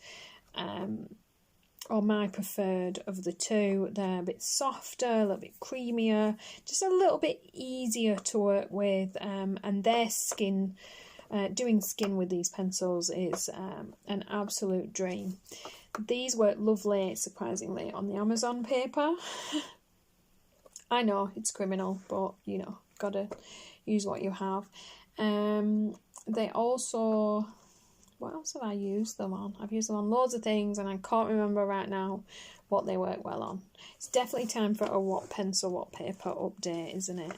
are my preferred of the two. They're a bit softer, a little bit creamier, just a little bit easier to work with, and their skin, doing skin with these pencils is an absolute dream. These work lovely, surprisingly, on the Amazon paper. I know, it's criminal, but, you know, gotta use what you have. They also... What else have I used them on? I've used them on loads of things and I can't remember right now what they work well on. It's definitely time for a what pencil, what paper update, isn't it?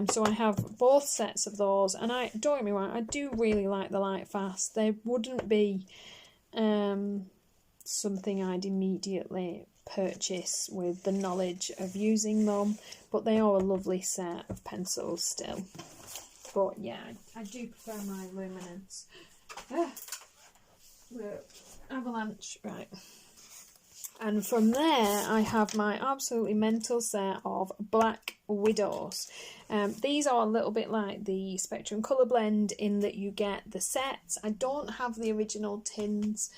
So I have both sets of those, and don't get me wrong, I do really like the Light Fast. They wouldn't be something I'd immediately purchase with the knowledge of using them, but they are a lovely set of pencils still. But yeah, I do prefer my luminance. Avalanche, right. And from there, I have my absolutely mental set of Black Widows. These are a little bit like the Spectrum Colour Blend in that you get the sets. I don't have the original tins,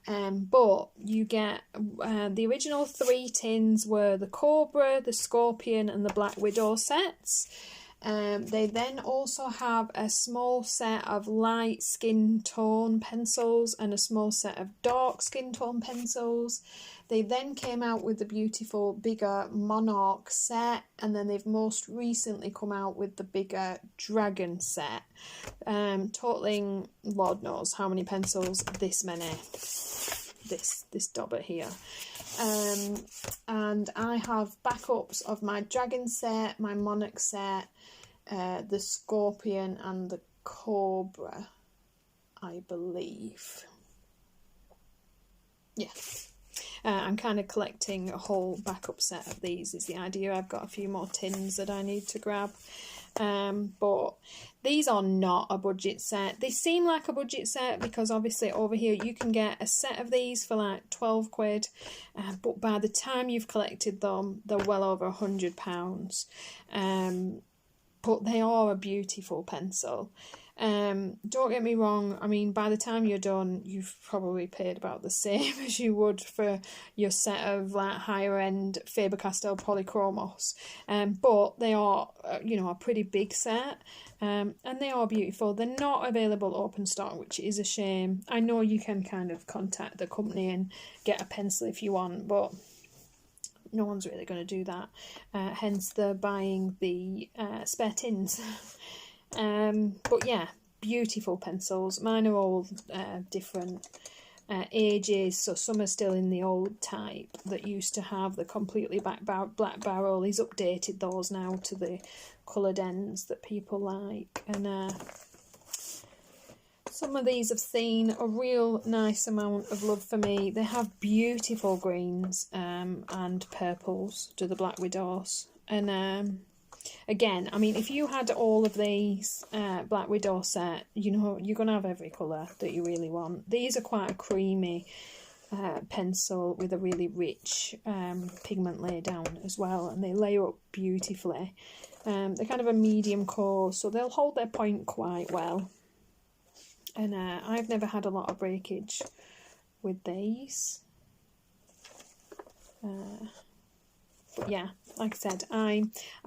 but you get the original 3 tins were the Cobra, the Scorpion and the Black Widow sets. They then also have a small set of light skin tone pencils and a small set of dark skin tone pencils. They then came out with the beautiful bigger Monarch set, and then they've most recently come out with the bigger Dragon set, totaling Lord knows how many pencils, this many, this dobber here. And I have backups of my Dragon set, my Monarch set, the Scorpion and the Cobra, I believe. Yeah. I'm kind of collecting a whole backup set of these is the idea. I've got a few more tins that I need to grab. But these are not a budget set. They seem like a budget set because obviously over here you can get a set of these for like 12 quid, but by the time you've collected them, they're well over £100. But they are a beautiful pencil. Don't get me wrong, I mean, by the time you're done, you've probably paid about the same as you would for your set of like higher end Faber-Castell Polychromos. But they are, you know, a pretty big set, and they are beautiful. They're not available open stock, which is a shame. I know you can kind of contact the company and get a pencil if you want, but no one's really going to do that. Hence they're buying the spare tins. But yeah, beautiful pencils. Mine are all different ages, so some are still in the old type that used to have the completely black barrel. He's updated those now to the coloured ends that people like, and some of these have seen a real nice amount of love for me. They have beautiful greens and purples to the Black Widows, and again, I mean, if you had all of these Black Widow set, you know, you're going to have every colour that you really want. These are quite a creamy pencil with a really rich pigment lay down as well, and they layer up beautifully. They're kind of a medium course, so they'll hold their point quite well. And I've never had a lot of breakage with these. But yeah, like I said, I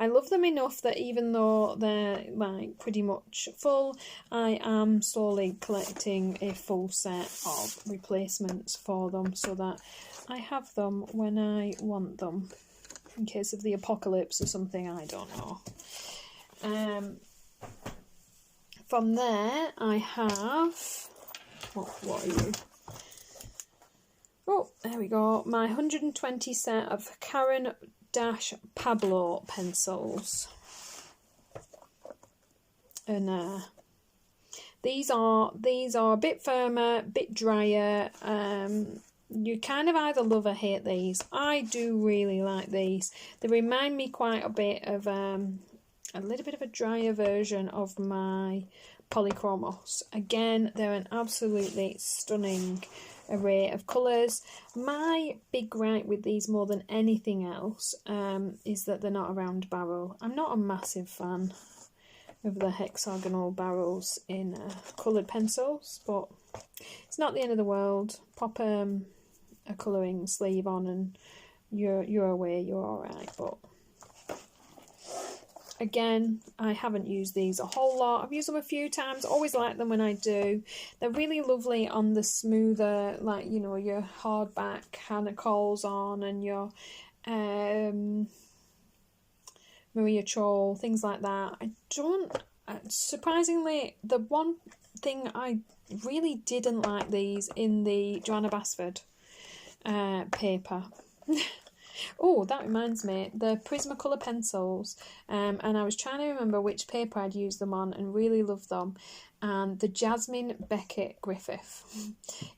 love them enough that even though they're like pretty much full, I am slowly collecting a full set of replacements for them so that I have them when I want them, in case of the apocalypse or something, I don't know. From there, I have, what are you? Oh, there we go. My 120 set of Karen Pablo pencils. And these are a bit firmer, a bit drier. You kind of either love or hate these. I do really like these. They remind me quite a bit of a little bit of a drier version of my Polychromos. Again, they're an absolutely stunning array of colours. My big gripe with these more than anything else is that they're not a round barrel. I'm not a massive fan of the hexagonal barrels in coloured pencils, but it's not the end of the world. Pop a colouring sleeve on and you're away, you're alright. But again, I haven't used these a whole lot. I've used them a few times, always like them when I do. They're really lovely on the smoother, like, you know, your hardback Hannah Coles on and your Maria Chol, things like that. I don't, surprisingly, the one thing I really didn't like these in the Joanna Basford paper. Oh, that reminds me, the Prismacolor pencils, and I was trying to remember which paper I'd used them on and really loved them, and the Jasmine Beckett Griffith.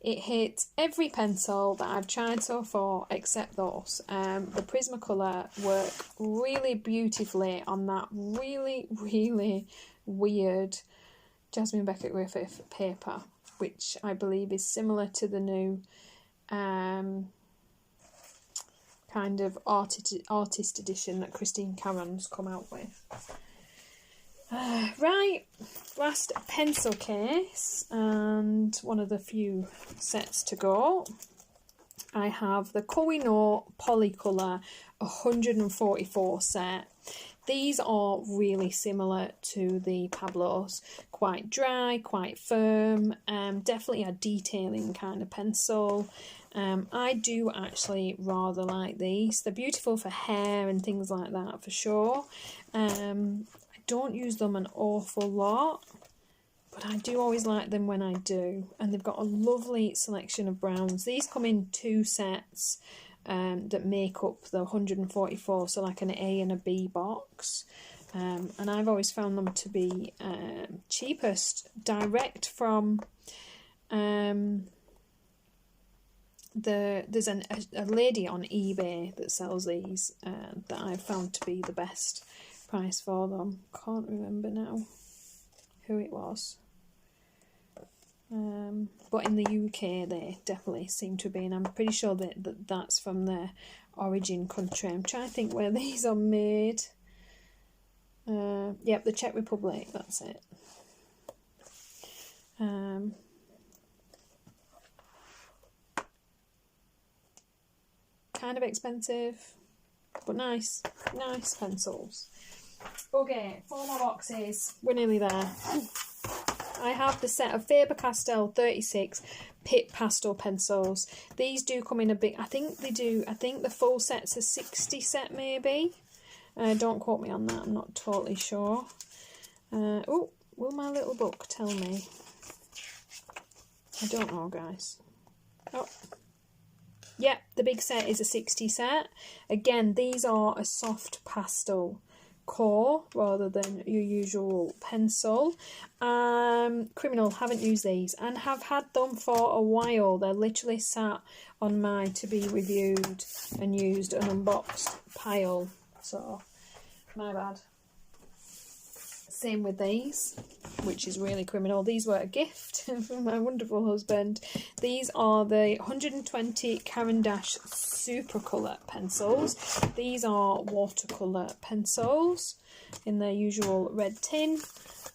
It hits every pencil that I've tried so far except those. The Prismacolor work really beautifully on that really, really weird Jasmine Beckett Griffith paper, which I believe is similar to the new kind of artist edition that Christine Caron's come out with. Right, last pencil case, and one of the few sets to go. I have the Koh-i-Noor Polycolour 144 set. These are really similar to the Pablos, quite dry, quite firm, definitely a detailing kind of pencil. I do actually rather like these. They're beautiful for hair and things like that for sure. I don't use them an awful lot, but I do always like them when I do. And they've got a lovely selection of browns. These come in 2 sets that make up the 144, so like an A and a B box. And I've always found them to be cheapest direct from... there's a lady on eBay that sells these that I've found to be the best price for them. Can't remember now who it was, but in the UK they definitely seem to be, and I'm pretty sure that's from their origin country. I'm trying to think where these are made. Yep, the Czech Republic, that's it. Kind of expensive, but nice pencils. Okay, 4 more boxes. We're nearly there. I have the set of Faber-Castell 36 Pitt Pastel pencils. These do come in a big... I think the full set's a 60 set maybe. Don't quote me on that, I'm not totally sure. Oh, will my little book tell me? I don't know, guys. Oh. Yep, the big set is a 60 set. Again, these are a soft pastel core rather than your usual pencil. Criminal, haven't used these and have had them for a while. They're literally sat on my to be reviewed and used and unboxed pile. So, my bad. Same with these, which is really criminal. These were a gift from my wonderful husband. These are the 120 Caran d'Ache Supercolour pencils. These are watercolour pencils in their usual red tin.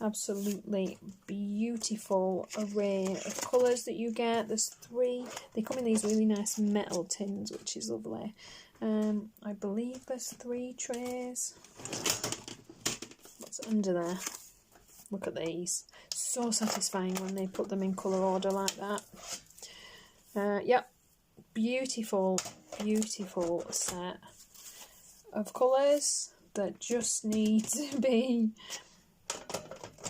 Absolutely beautiful array of colours that you get. There's 3. They come in these really nice metal tins, which is lovely. I believe there's 3 trays. What's under there? Look at these. So satisfying when they put them in colour order like that. Yep. Beautiful, beautiful set of colours that just need to be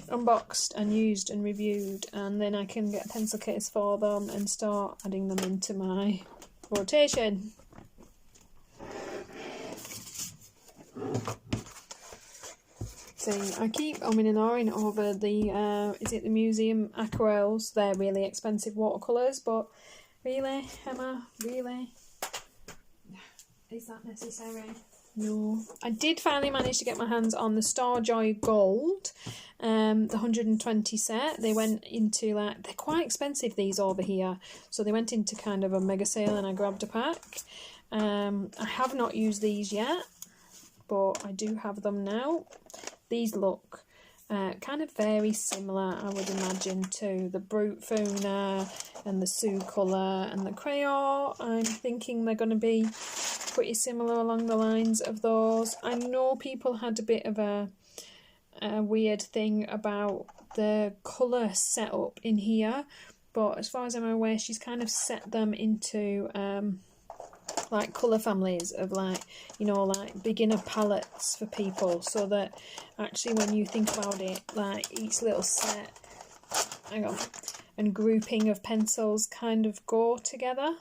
unboxed and used and reviewed, and then I can get a pencil case for them and start adding them into my rotation. See, I keep umming and ahhing over the, is it the Museum Aquarels? They're really expensive watercolours, but really, Emma, really? Is that necessary? No. I did finally manage to get my hands on the Starjoy Gold, the 120 set. They went into, like, they're quite expensive, these over here. So they went into kind of a mega sale and I grabbed a pack. I have not used these yet, but I do have them now. These look kind of very similar, I would imagine, to the Brute Funa and the Sue Colour and the Crayon. I'm thinking they're going to be pretty similar along the lines of those. I know people had a bit of a weird thing about the colour setup in here, but as far as I'm aware, she's kind of set them into like colour families of, like, you know, like beginner palettes for people, so that actually when you think about it, like each little set, hang on, and grouping of pencils kind of go together.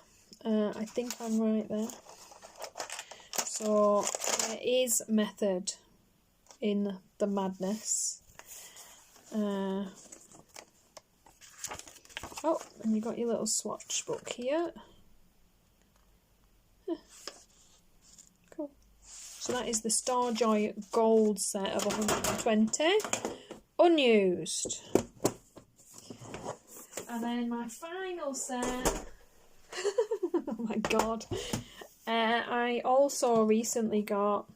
I think I'm right there. So there is method in the madness. Oh, and you got your little swatch book here. Cool. So that is the Starjoy Gold set of 120, unused. And then my final set, oh my god, I also recently got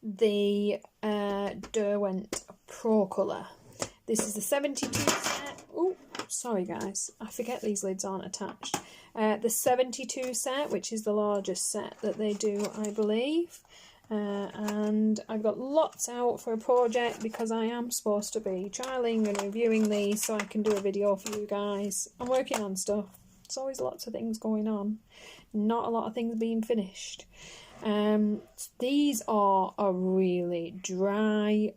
the Derwent Pro Colour. This is the 72 set. Oh, sorry guys, I forget these lids aren't attached. The 72 set, which is the largest set that they do, I believe. And I've got lots out for a project because I am supposed to be trialling and reviewing these so I can do a video for you guys. I'm working on stuff. There's always lots of things going on. Not a lot of things being finished. These are a really dry,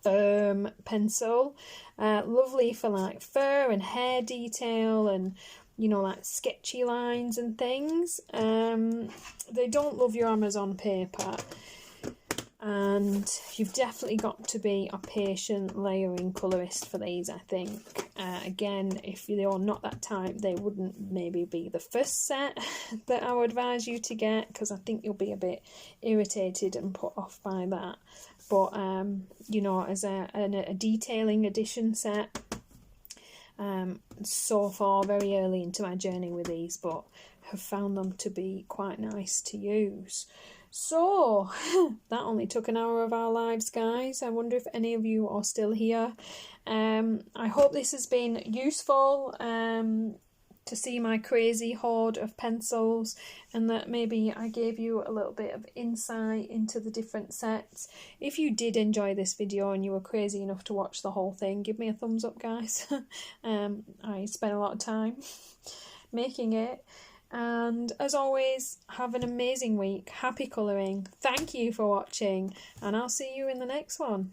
firm pencil. Lovely for like fur and hair detail and, you know, like sketchy lines and things. They don't love your Amazon paper, and you've definitely got to be a patient layering colourist for these, I think. Again, if you're not that type, they wouldn't maybe be the first set that I would advise you to get, because I think you'll be a bit irritated and put off by that. But you know, as a detailing edition set, so far very early into my journey with these, but have found them to be quite nice to use. So that only took an hour of our lives, guys. I wonder if any of you are still here. I hope this has been useful to see my crazy hoard of pencils, and that maybe I gave you a little bit of insight into the different sets. If you did enjoy this video and you were crazy enough to watch the whole thing, give me a thumbs up, guys. I spent a lot of time making it. And as always, have an amazing week. Happy colouring. Thank you for watching, and I'll see you in the next one.